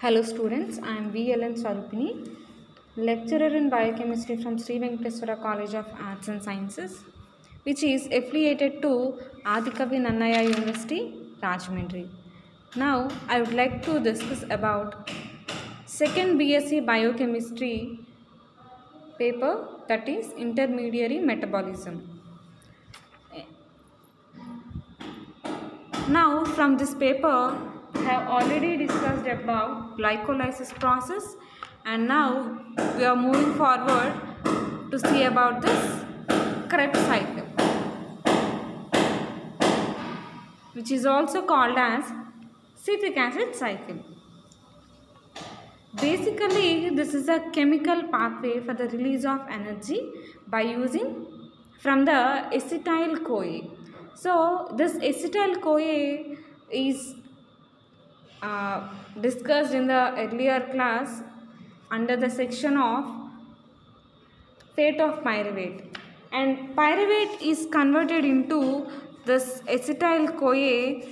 Hello students, I am VLN Swarupini, lecturer in biochemistry from Sri Venkateswara College of Arts and Sciences, which is affiliated to Adikavi Nannaya University, Rajahmundry. Now, I would like to discuss about second BSc Biochemistry paper, that is intermediary metabolism. Now, from this paper, I have already discussed about glycolysis process, and now we are moving forward to see about this Krebs cycle, which is also called as citric acid cycle. Basically, this is a chemical pathway for the release of energy by using from the acetyl-CoA. So, this acetyl-CoA is discussed in the earlier class under the section of fate of pyruvate, and pyruvate is converted into this acetyl-CoA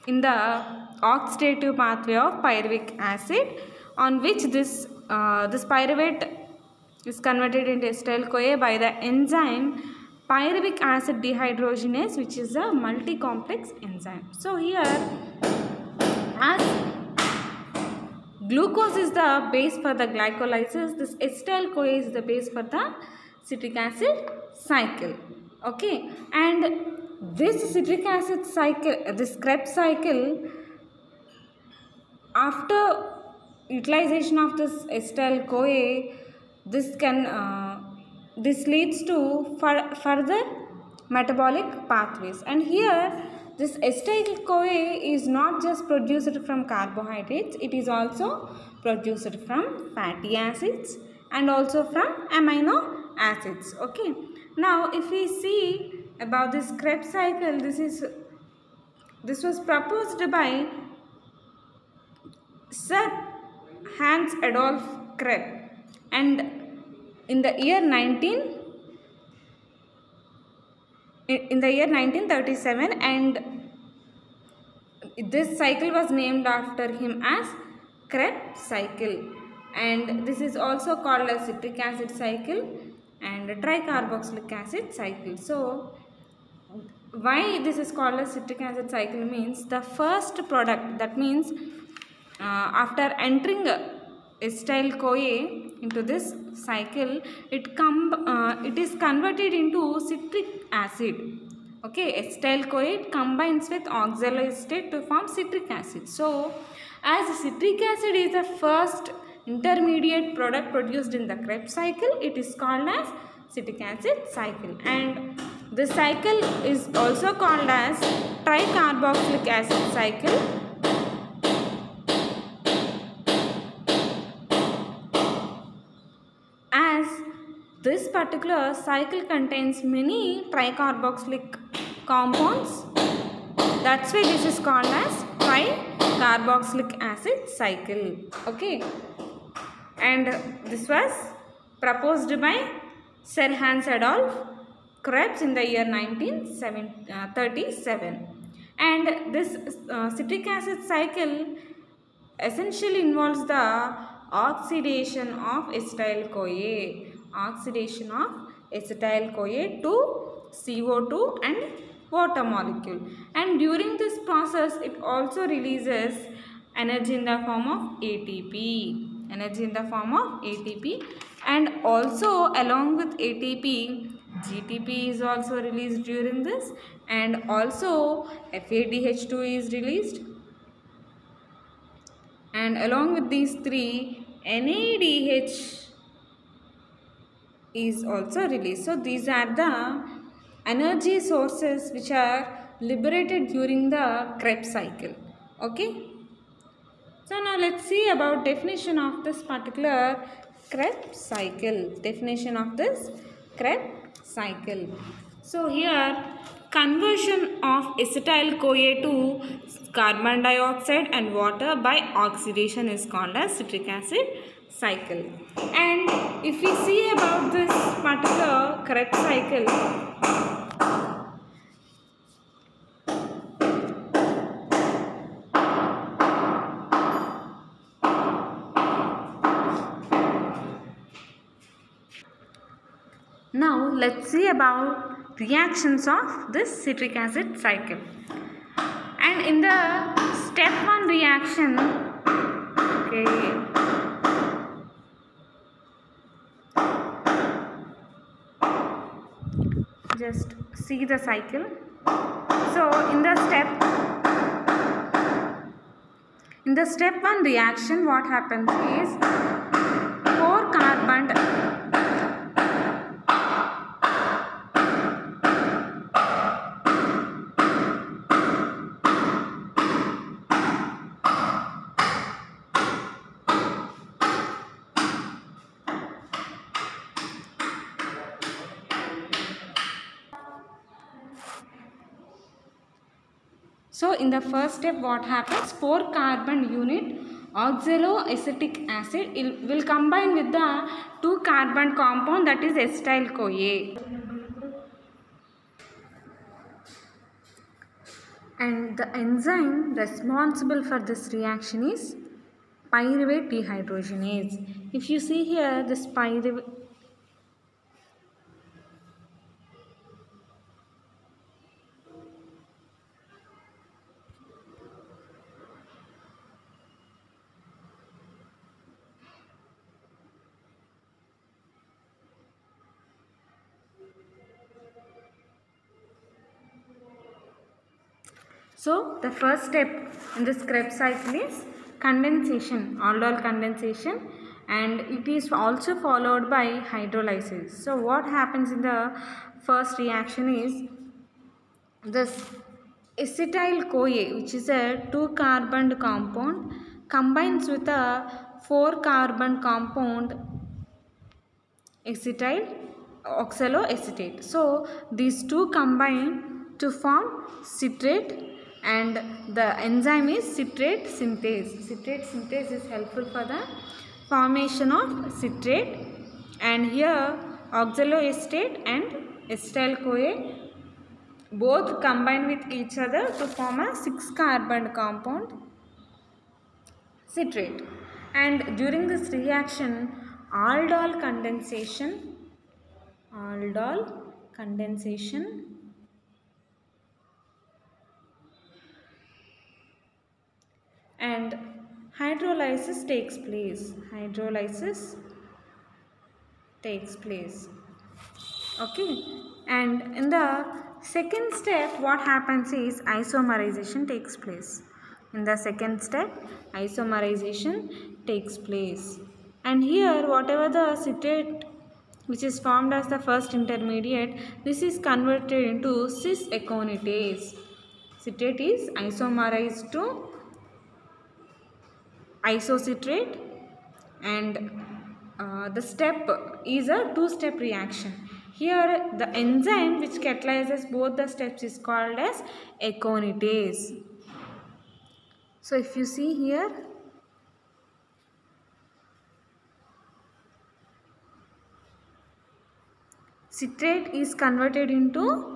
in the oxidative pathway of pyruvic acid, on which this pyruvate is converted into acetyl-CoA by the enzyme pyruvic acid dehydrogenase, which is a multi-complex enzyme. So here, as glucose is the base for the glycolysis, this acetyl-CoA is the base for the citric acid cycle. Okay, and this citric acid cycle, this Krebs cycle, after utilization of this acetyl-CoA, this leads to further metabolic pathways. And here, this acetyl-CoA is not just produced from carbohydrates, it is also produced from fatty acids and also from amino acids. Okay. Now, if we see about this Krebs cycle, this was proposed by Sir Hans Adolf Krebs, and in the year 1937, and this cycle was named after him as Krebs cycle, and this is also called as citric acid cycle and tricarboxylic acid cycle. So, why this is called as citric acid cycle means the first product, that means after entering acetyl-CoA into this cycle, it is converted into citric acid. Okay, acetyl-CoA combines with oxaloacetate to form citric acid. So, as citric acid is the first intermediate product produced in the Krebs cycle, it is called as citric acid cycle, and this cycle is also called as tricarboxylic acid cycle. This particular cycle contains many tricarboxylic compounds. That's why this is called as tricarboxylic acid cycle. Okay. And this was proposed by Sir Hans Adolf Krebs in the year 1937. And this citric acid cycle essentially involves the oxidation of acetyl-CoA. Oxidation of acetyl-CoA to CO2 and water molecule, and during this process it also releases energy in the form of ATP, and also along with ATP, GTP is also released during this, and also FADH2 is released, and along with these three, NADH is also released. So, these are the energy sources which are liberated during the Krebs cycle. Okay. So, now let us see about definition of this particular Krebs cycle. Definition of this Krebs cycle. So, here conversion of acetyl-CoA to carbon dioxide and water by oxidation is called as citric acid cycle. And if we see about this particular Krebs cycle, Now let's see about reactions of this citric acid cycle. And in the step 1 reaction, okay, just see the cycle. So in the step 1 reaction, what happens is 4 carbon So in the first step, what happens? 4 carbon unit oxaloacetic acid will combine with the 2 carbon compound, that is acetyl CoA. And the enzyme responsible for this reaction is pyruvate dehydrogenase. If you see here, this pyruvate, so the first step in this Krebs cycle is condensation, aldol condensation, and it is also followed by hydrolysis. So what happens in the first reaction is this acetyl CoA, which is a 2 carbon compound, combines with a 4 carbon compound acetyl oxaloacetate. So these two combine to form citrate, and the enzyme is citrate synthase. Citrate synthase is helpful for the formation of citrate, and here oxaloacetate and acetyl CoA both combine with each other to form a 6 carbon compound citrate. And during this reaction, aldol condensation and hydrolysis takes place. Okay, and in the second step, what happens is isomerization takes place. In the second step, isomerization takes place, and here whatever the citrate which is formed as the first intermediate, this is converted into cis aconitase. Citrate is isomerized to isocitrate, and the step is a 2-step reaction. Here the enzyme which catalyzes both the steps is called as aconitase. So if you see here, citrate is converted into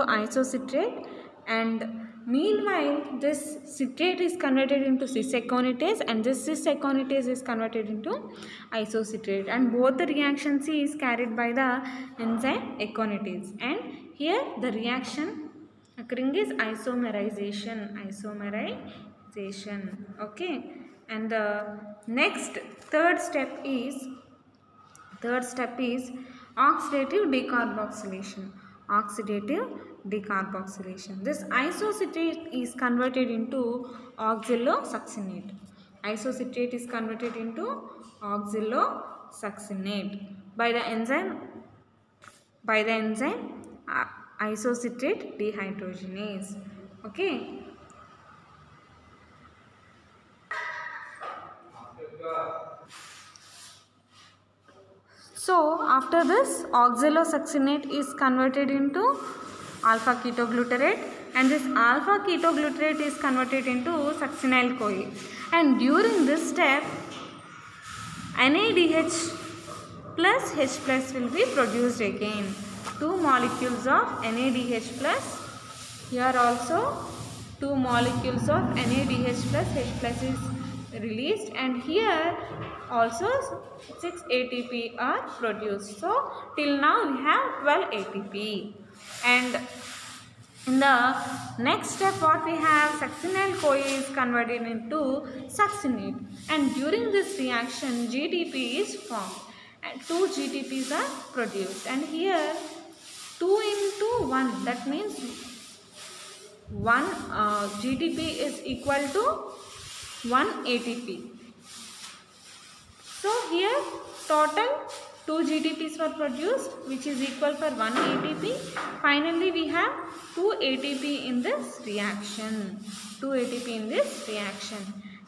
isocitrate, and meanwhile this citrate is converted into cis aconitase, and this cis aconitase is converted into isocitrate, and both the reaction C is carried by the enzyme aconitase, and here the reaction occurring is isomerization. Okay, and the next third step is oxidative decarboxylation. This isocitrate is converted into oxalosuccinate. By the enzyme isocitrate dehydrogenase. Okay. So after this, oxalosuccinate is converted into alpha ketoglutarate, and this alpha ketoglutarate is converted into succinyl CoA, and during this step NADH plus H plus will be produced again. 2 molecules of NADH plus, here also 2 molecules of NADH plus H plus is released, and here also 6 ATP are produced. So till now we have 12 ATP. And in the next step what we have, succinyl-CoA is converted into succinate, and during this reaction GTP is formed and 2 GTPs are produced, and here 2 into 1, that means 1 GTP is equal to 1 ATP. So here total 2 GTPs were produced, which is equal for 1 ATP. Finally we have 2 ATP in this reaction. 2 ATP in this reaction.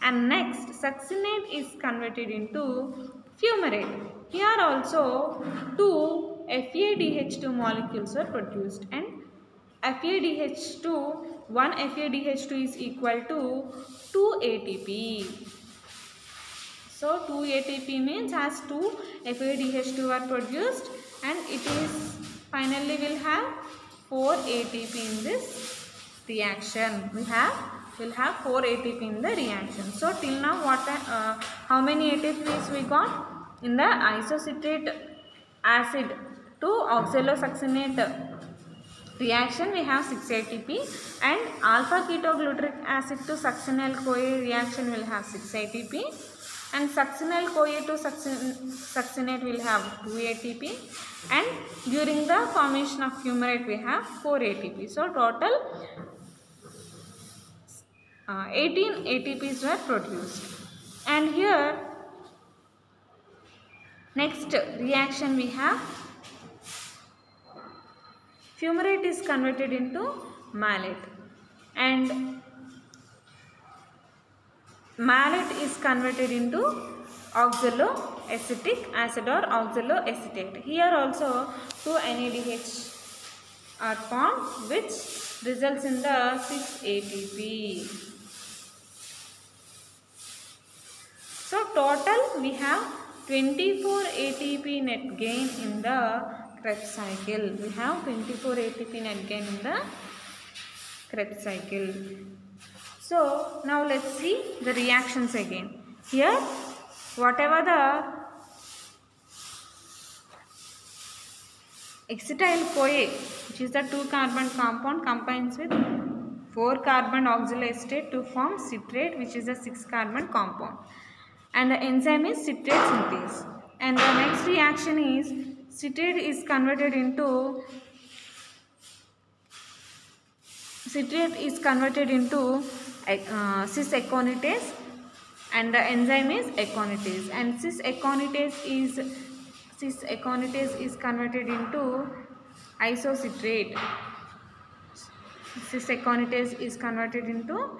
And next, succinate is converted into fumarate. Here also 2 FADH2 molecules were produced, and FADH2, 1 FADH2 is equal to 2 ATP. So 2 ATP means as 2 FADH2 are produced, and it is finally will have 4 ATP in this reaction. Will have 4 ATP in the reaction. So till now how many ATPs we got? In the isocitrate acid to oxalosuccinate reaction we have 6 ATP, and alpha ketogluteric acid to succinyl-CoA reaction will have 6 ATP, and succinyl-CoA to succinate will have 2 ATP, and during the formation of fumarate we have 4 ATP. So total 18 ATPs were produced. And here next reaction we have, fumarate is converted into malate, and malate is converted into oxaloacetic acid or oxaloacetate. Here also 2 NADH are formed, which results in the 6 ATP. So total we have 24 ATP net gain in the Krebs cycle. We have 24 ATP net gain in the Krebs cycle. So now let's see the reactions again. Here whatever the acetyl-CoA, which is the 2-carbon compound, combines with 4-carbon oxaloacetate to form citrate, which is a 6-carbon compound, and the enzyme is citrate synthase. And the next reaction is citrate is converted into cis-aconitase, and the enzyme is aconitase, and cis-aconitase is converted into isocitrate. Cis-aconitase is converted into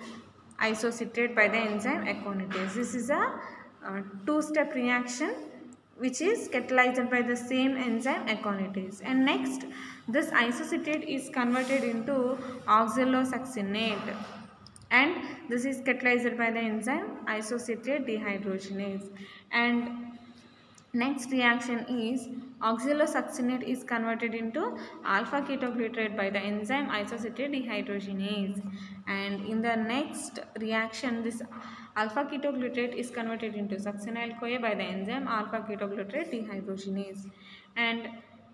isocitrate by the enzyme aconitase. This is a two-step reaction which is catalyzed by the same enzyme aconitase. And next, this isocitrate is converted into oxalosuccinate, and this is catalyzed by the enzyme isocitrate dehydrogenase. And next reaction is oxalosuccinate is converted into alpha ketoglutarate by the enzyme isocitrate dehydrogenase. And in the next reaction, this alpha ketoglutarate is converted into succinyl-CoA by the enzyme alpha ketoglutarate dehydrogenase. And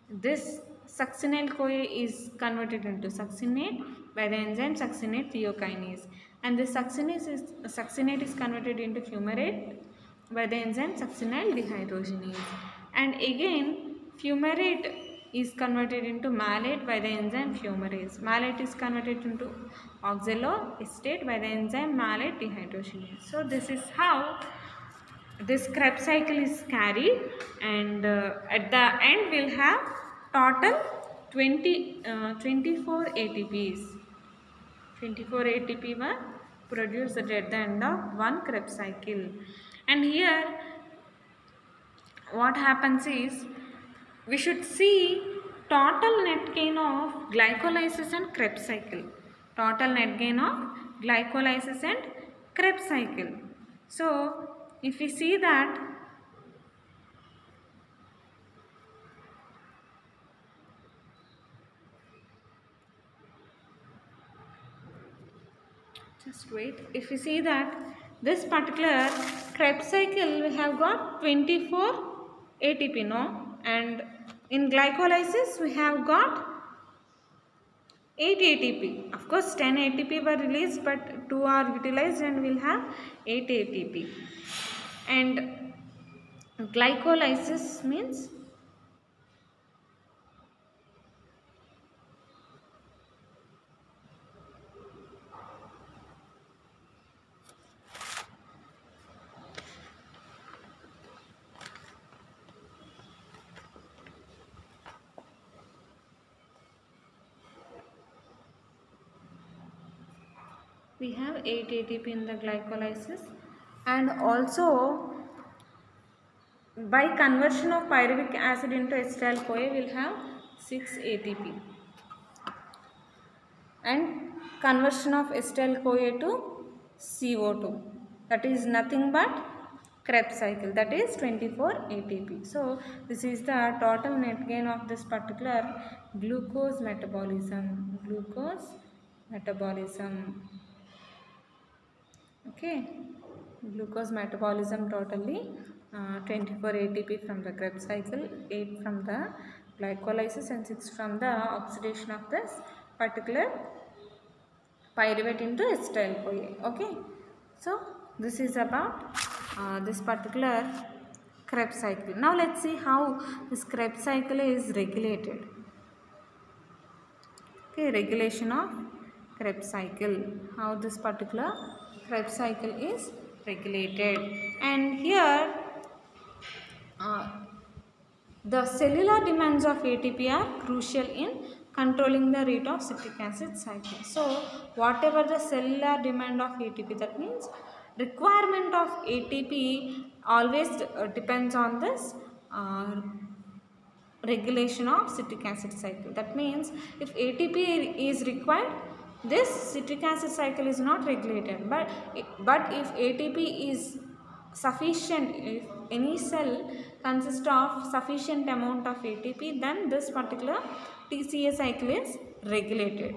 this succinyl-CoA is converted into succinate by the enzyme succinate thiokinase. And this succinate is converted into fumarate by the enzyme succinyl dehydrogenase. And again fumarate is converted into malate by the enzyme fumarase. Malate is converted into oxaloacetate by the enzyme malate dehydrogenase. So this is how this Krebs cycle is carried, and at the end we'll have total 24 ATPs. 24 ATP were produced at the end of one Krebs cycle. And here what happens is, we should see total net gain of glycolysis and Krebs cycle. Total net gain of glycolysis and Krebs cycle. So if we see that, just wait, if we see that this particular Krebs cycle we have got 24 ATP now, and in glycolysis we have got 8 ATP. Of course 10 ATP were released, but 2 are utilized and we'll have 8 ATP. And glycolysis means we have 8 ATP in the glycolysis, and also by conversion of pyruvic acid into acetyl CoA we'll have 6 ATP, and conversion of acetyl CoA to CO2, that is nothing but Krebs cycle, that is 24 ATP. So this is the total net gain of this particular glucose metabolism. Okay, glucose metabolism totally 24 ATP from the Krebs cycle, 8 from the glycolysis, and 6 from the oxidation of this particular pyruvate into acetyl CoA. Okay, so this is about this particular Krebs cycle. Now let's see how this Krebs cycle is regulated. Okay, regulation of Krebs cycle, how this particular Krebs cycle is regulated. And here the cellular demands of ATP are crucial in controlling the rate of citric acid cycle. So whatever the cellular demand of ATP, that means requirement of ATP always depends on this regulation of citric acid cycle. That means if ATP is required, this citric acid cycle is not regulated. But if ATP is sufficient, if any cell consists of sufficient amount of ATP, then this particular TCA cycle is regulated.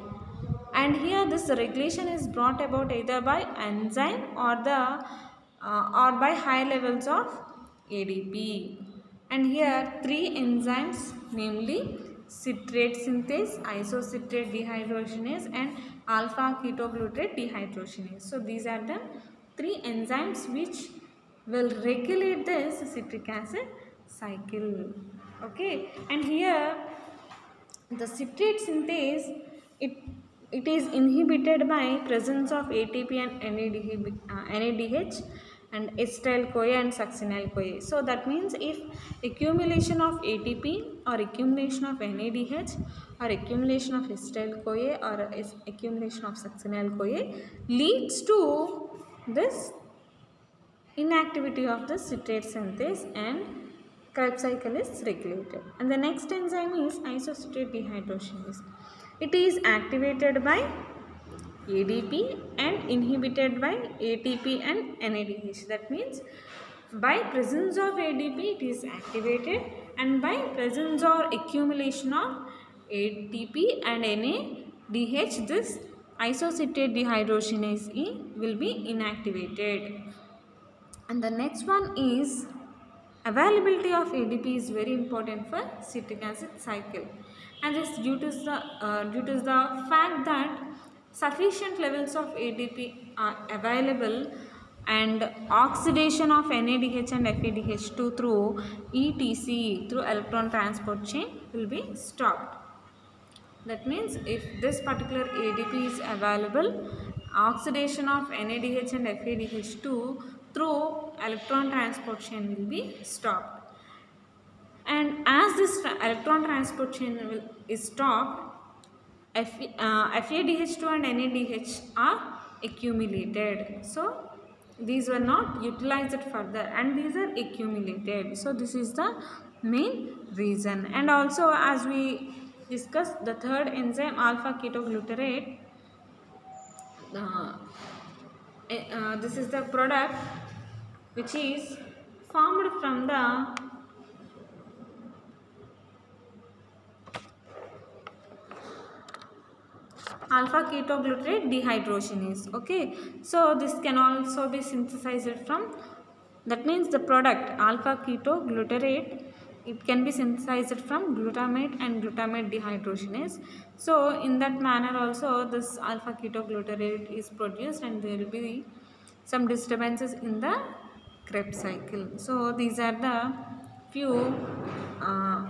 And here this regulation is brought about either by enzyme or by high levels of ADP. And here 3 enzymes, namely citrate synthase, isocitrate dehydrogenase, and alpha ketoglutarate dehydrogenase. So these are the 3 enzymes which will regulate this citric acid cycle. Okay, and here the citrate synthase, it is inhibited by presence of ATP and NADH and acetyl CoA and succinyl CoA. So that means if accumulation of ATP or accumulation of NADH or accumulation of acetyl CoA or accumulation of succinyl CoA leads to this inactivity of the citrate synthase, and Krebs cycle is regulated. And the next enzyme is isocitrate dehydrogenase. It is activated by ADP and inhibited by ATP and NADH. That means by presence of ADP it is activated, and by presence or accumulation of ATP and NADH, this isocitrate dehydrogenase E will be inactivated. And the next one is availability of ADP is very important for citric acid cycle, and this due to the fact that sufficient levels of ADP are available, and oxidation of NADH and FADH2 through ETC, through electron transport chain, will be stopped. That means if this particular ADP is available, oxidation of NADH and FADH2 through electron transport chain will be stopped. And as this electron transport chain is stopped, FADH2 and NADH are accumulated. So these were not utilized further and these are accumulated. So this is the main reason. And also, as we discussed, the third enzyme, alpha ketoglutarate, this is the product which is formed from the alpha ketoglutarate dehydrogenase. Okay, so this can also be synthesized from, that means the product alpha ketoglutarate, it can be synthesized from glutamate and glutamate dehydrogenase. So in that manner also this alpha ketoglutarate is produced, and there will be some disturbances in the Krebs cycle. So these are the few uh,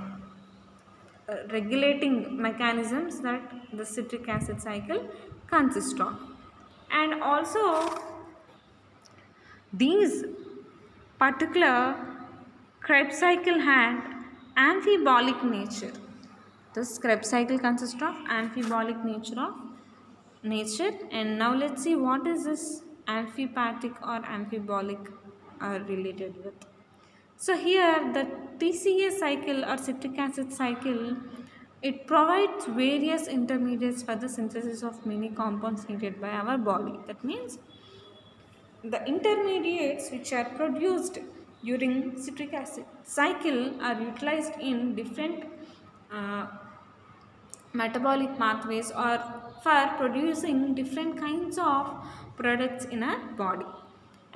regulating mechanisms that the citric acid cycle consists of. And also these particular Krebs cycle had amphibolic nature. This Krebs cycle consists of amphibolic nature. And now let's see what is this amphipathic or amphibolic are related with. So here the TCA cycle or citric acid cycle, it provides various intermediates for the synthesis of many compounds needed by our body. That means the intermediates which are produced during citric acid cycle are utilized in different metabolic pathways or for producing different kinds of products in our body.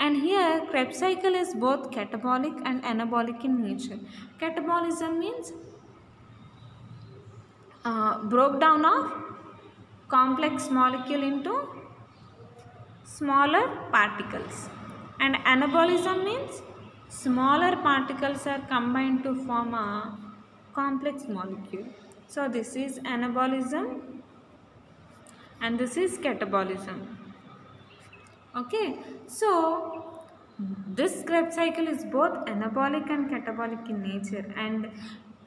And here Krebs cycle is both catabolic and anabolic in nature. Catabolism means broke down of complex molecule into smaller particles, and anabolism means smaller particles are combined to form a complex molecule. So this is anabolism and this is catabolism. Okay, so this Krebs cycle is both anabolic and catabolic in nature, and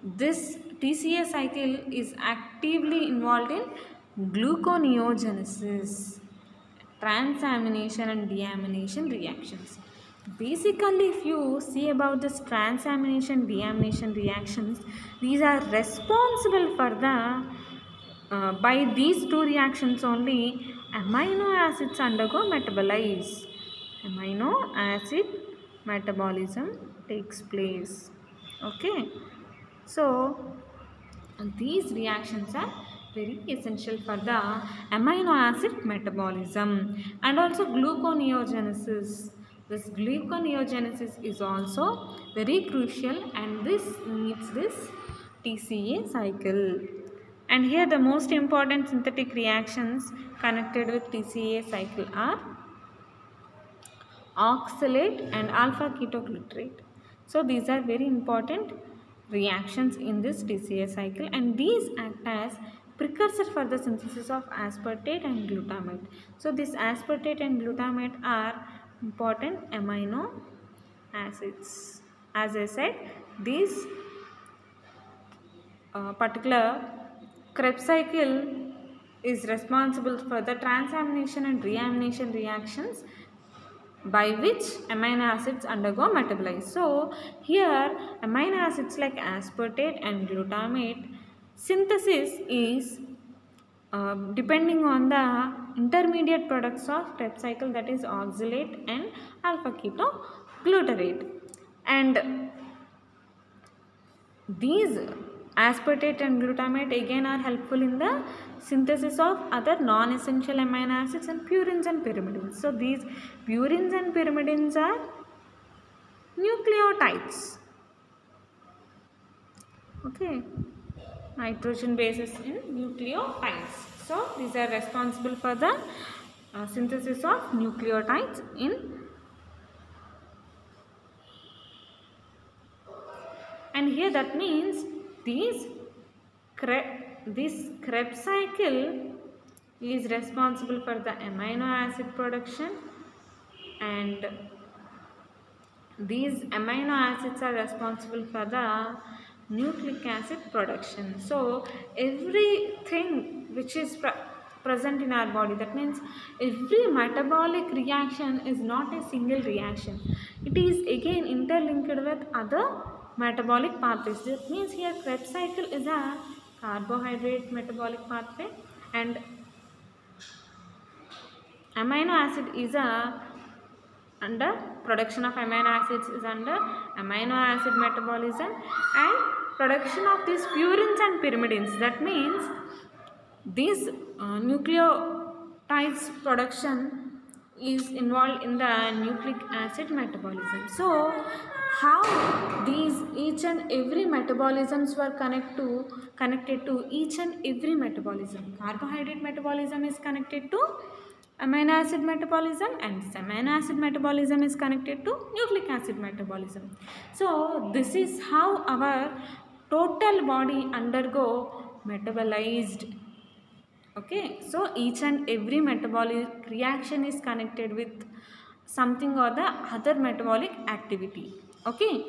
this TCA cycle is actively involved in gluconeogenesis, transamination and deamination reactions. Basically, if you see about this transamination deamination reactions, these are responsible for the by these two reactions only amino acids undergo metabolize. Amino acid metabolism takes place. Okay, so these reactions are very essential for the amino acid metabolism and also gluconeogenesis. This gluconeogenesis is also very crucial, and this needs this TCA cycle. And here the most important synthetic reactions connected with TCA cycle are oxalate and alpha ketoglutarate. So these are very important reactions in this TCA cycle, and these act as precursor for the synthesis of aspartate and glutamate. So this aspartate and glutamate are important amino acids. As I said, these particular Krebs cycle is responsible for the transamination and reamination reactions by which amino acids undergo metabolize. So here amino acids like aspartate and glutamate synthesis is depending on the intermediate products of Krebs cycle, that is oxalate and alpha ketoglutarate. And these aspartate and glutamate again are helpful in the synthesis of other non-essential amino acids and purines and pyrimidines. So these purines and pyrimidines are nucleotides. Okay, nitrogen bases in nucleotides. So these are responsible for the synthesis of nucleotides in. And here that means this Krebs cycle is responsible for the amino acid production, and these amino acids are responsible for the nucleic acid production. So everything which is present in our body, that means every metabolic reaction is not a single reaction. It is again interlinked with other metabolic pathways. That means here Krebs cycle is a carbohydrate metabolic pathway, and amino acid is under production of amino acids is under amino acid metabolism, and production of these purines and pyrimidines. That means This nucleotides production is involved in the nucleic acid metabolism. So how these each and every metabolisms were connected to each and every metabolism. Carbohydrate metabolism is connected to amino acid metabolism, and this amino acid metabolism is connected to nucleic acid metabolism. So this is how our total body undergo metabolized. Okay, so each and every metabolic reaction is connected with something or the other metabolic activity. Okay,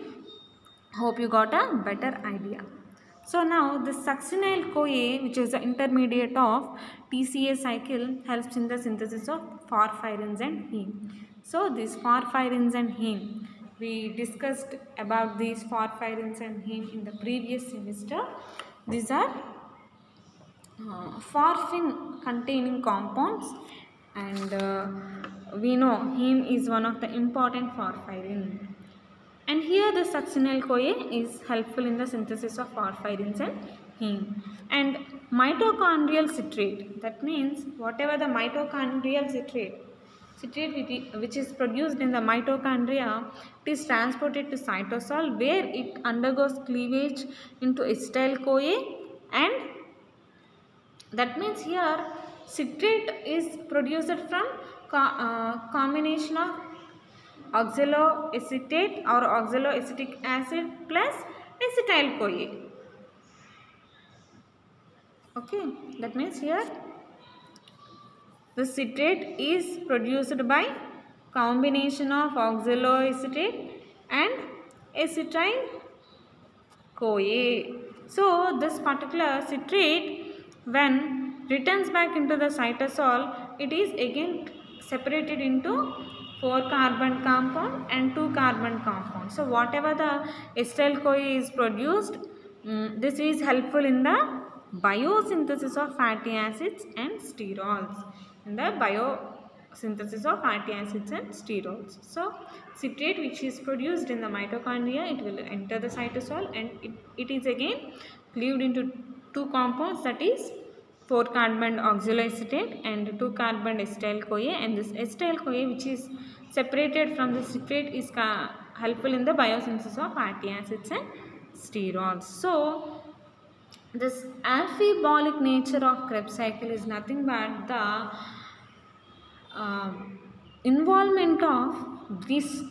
hope you got a better idea. So now the succinyl CoA, which is the intermediate of TCA cycle, helps in the synthesis of porphyrins and heme. So these porphyrins and heme, we discussed about these porphyrins and heme in the previous semester. These are porphyrin containing compounds, and we know heme is one of the important porphyrin. And here the succinyl CoA is helpful in the synthesis of porphyrins and heme. And mitochondrial citrate, that means whatever the mitochondrial citrate which is produced in the mitochondria, it is transported to cytosol where it undergoes cleavage into acetyl CoA, and that means here citrate is produced from combination of oxaloacetate or oxaloacetic acid plus acetyl CoA. Okay, that means here the citrate is produced by combination of oxaloacetate and acetyl CoA. So this particular citrate, when returns back into the cytosol, it is again separated into 4 carbon compound and 2 carbon compound. So whatever the acetyl CoA is produced, this is helpful in the biosynthesis of fatty acids and sterols. In the biosynthesis of fatty acids and sterols. So citrate which is produced in the mitochondria, it will enter the cytosol and it is again cleaved into 2 compounds, that is 4 carbon oxaloacetate and 2 carbon acetyl CoA, and this acetyl CoA which is separated from the citrate is helpful in the biosynthesis of fatty acids and sterols. So this amphibolic nature of Krebs cycle is nothing but the involvement of these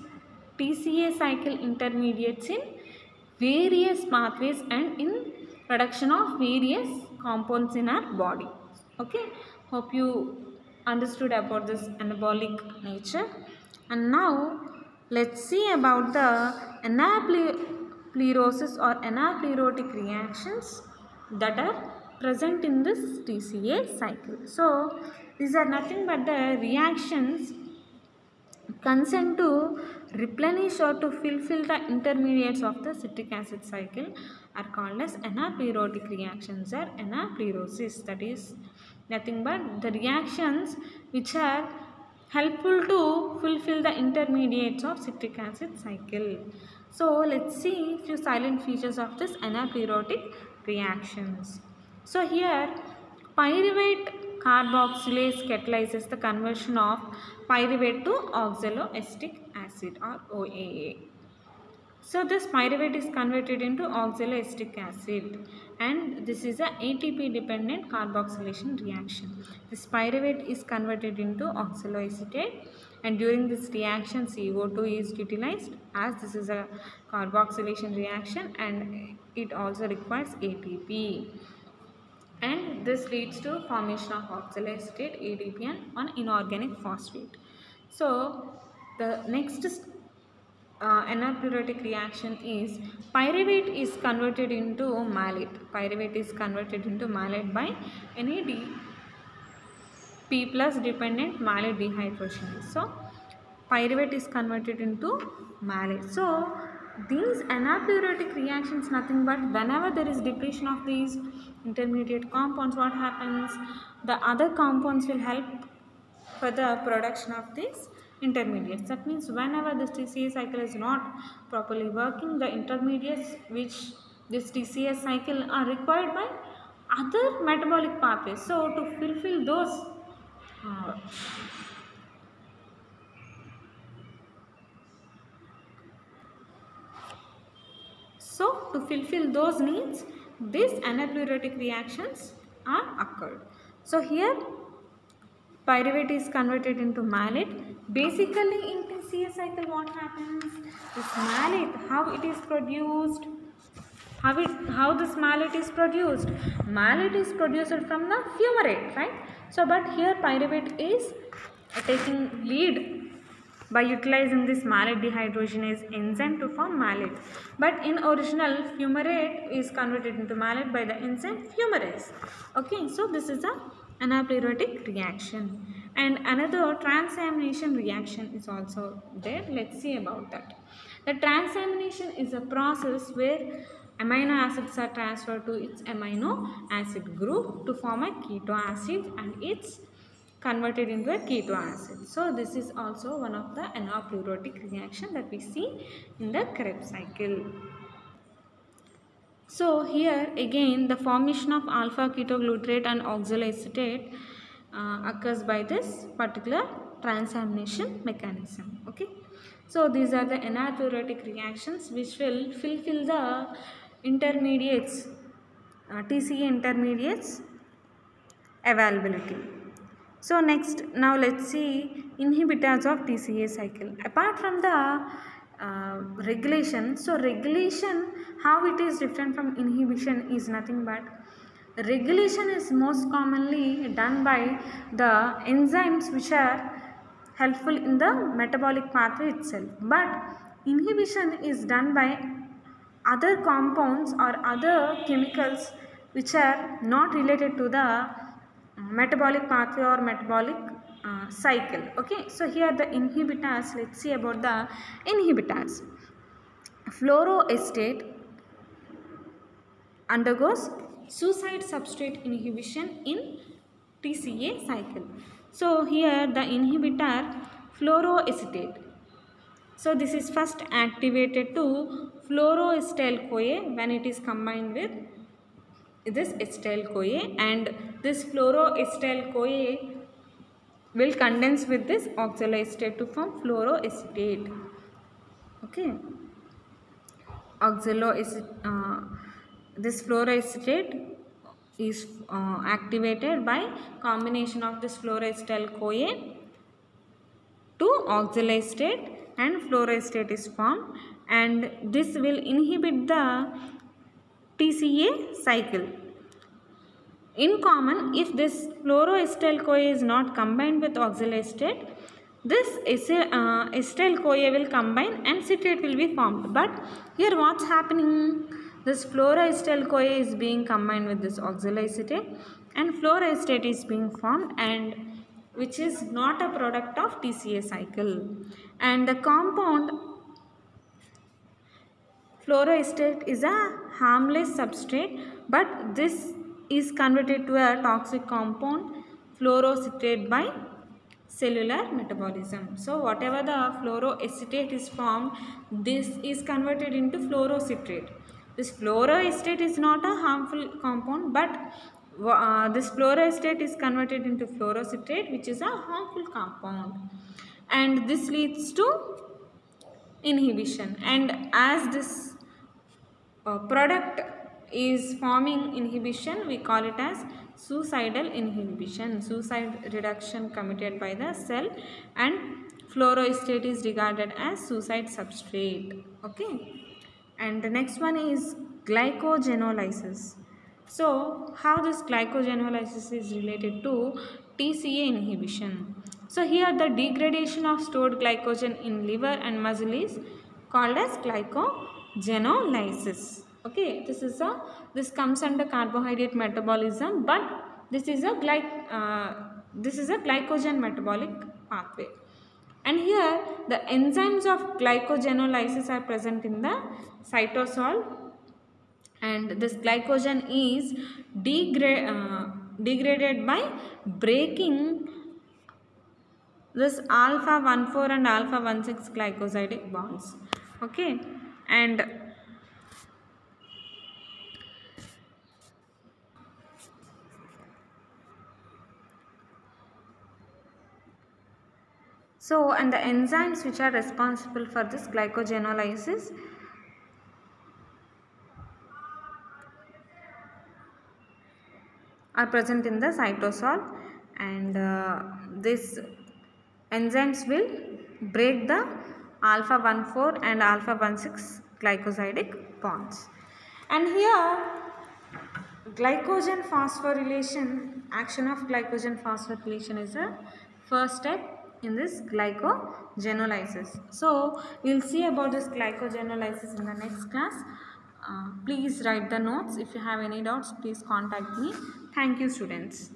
TCA cycle intermediates in various pathways and in production of various compounds in our body. Okay, hope you understood about this anabolic nature. And now let's see about the anaplerosis or anaplerotic reactions that are present in this TCA cycle. So these are nothing but the reactions concerned to replenish or to fulfill the intermediates of the citric acid cycle are called as anaplerotic reactions or anaplerosis. That is nothing but the reactions which are helpful to fulfill the intermediates of citric acid cycle. So let's see few silent features of this anaplerotic reactions. So here pyruvate carboxylase catalyzes the conversion of pyruvate to oxaloacetic acid or OAA. So this pyruvate is converted into oxaloacetic acid, and this is a ATP dependent carboxylation reaction. This pyruvate is converted into oxaloacetate, and during this reaction CO2 is utilized, as this is a carboxylation reaction and it also requires ATP, and this leads to formation of oxaloacetate, ADP and one inorganic phosphate. So the next anaplerotic reaction is pyruvate is converted into malate. Pyruvate is converted into malate by NAD P plus dependent malate dehydrogenase. So pyruvate is converted into malate. So these anaplerotic reactions nothing but whenever there is depletion of these intermediate compounds, what happens? The other compounds will help for the production of these intermediates. That means whenever this TCA cycle is not properly working, the intermediates which this TCA cycle are required by other metabolic pathways. So to fulfill those uh, needs, these anaphylactic reactions are occurred. So here pyruvate is converted into malate. Basically in TCA cycle what happens? This malate, how it is produced? How this malate is produced? Malate is produced from the fumarate, right? So but here pyruvate is taking lead by utilizing this malate dehydrogenase enzyme to form malate. But in original fumarate is converted into malate by the enzyme fumarase. Okay, so this is a anaphylactic reaction. And another transamination reaction is also there. Let's see about that. The transamination is a process where amino acids are transferred to its amino acid group to form a keto acid, and it's converted into a keto acid. So this is also one of the anaphylactic reaction that we see in the Krebs cycle. So here again the formation of alpha ketoglutarate and oxaloacetate occurs by this particular transamination mechanism. Okay, so these are the anaphylactic reactions which will fulfill the intermediates, TCA intermediates availability. So next, now let's see inhibitors of TCA cycle. Apart from the regulation, so regulation, how it is different from inhibition is nothing but regulation is most commonly done by the enzymes which are helpful in the metabolic pathway itself, but inhibition is done by other compounds or other chemicals which are not related to the metabolic pathway or metabolic cycle. Okay, so here the inhibitors, let's see about the inhibitors. Fluoroacetate undergoes suicide substrate inhibition in TCA cycle. So here the inhibitor fluoroacetate. So this is first activated to fluoroacetyl-CoA when it is combined with this acetyl-CoA, and this fluoroacetyl-CoA will condense with this oxaloacetate to form fluoroacetate. Okay, this fluoroacetate is activated by combination of this fluoroacetyl-CoA to oxaloacetate, and fluoroacetate is formed, and this will inhibit the TCA cycle. In common, if this fluoroacetyl-CoA is not combined with oxaloacetate, this acetyl-CoA will combine and citrate will be formed. But here what's happening? This fluoroacetyl-CoA is being combined with this oxaloacetate and fluoroacetate is being formed, and which is not a product of TCA cycle. And the compound fluoroacetate is a harmless substrate, but this is converted to a toxic compound fluorocitrate by cellular metabolism. So whatever the fluoroacetate is formed, this is converted into fluorocitrate. This fluoroacetate is not a harmful compound, but this fluoroacetate is converted into fluorocitrate, which is a harmful compound, and this leads to inhibition. And as this product is forming inhibition, we call it as suicidal inhibition, suicide reduction committed by the cell, and fluoroacetate is regarded as suicide substrate. Okay, and the next one is glycogenolysis. So how this glycogenolysis is related to TCA inhibition? So here the degradation of stored glycogen in liver and muscle is called as glycogenolysis. Okay, this comes under carbohydrate metabolism, but this is a glycogen metabolic pathway. And here the enzymes of glycogenolysis are present in the cytosol, and this glycogen is degraded by breaking this alpha 1,4 and alpha 1,6 glycosidic bonds. Okay, and So, and the enzymes which are responsible for this glycogenolysis are present in the cytosol, and this enzymes will break the alpha 1,4 and alpha 1,6 glycosidic bonds. And here glycogen phosphorylation, action of glycogen phosphorylation is the first step in this glycogenolysis. So we will see about this glycogenolysis in the next class. Please write the notes. If you have any doubts, please contact me. Thank you, students.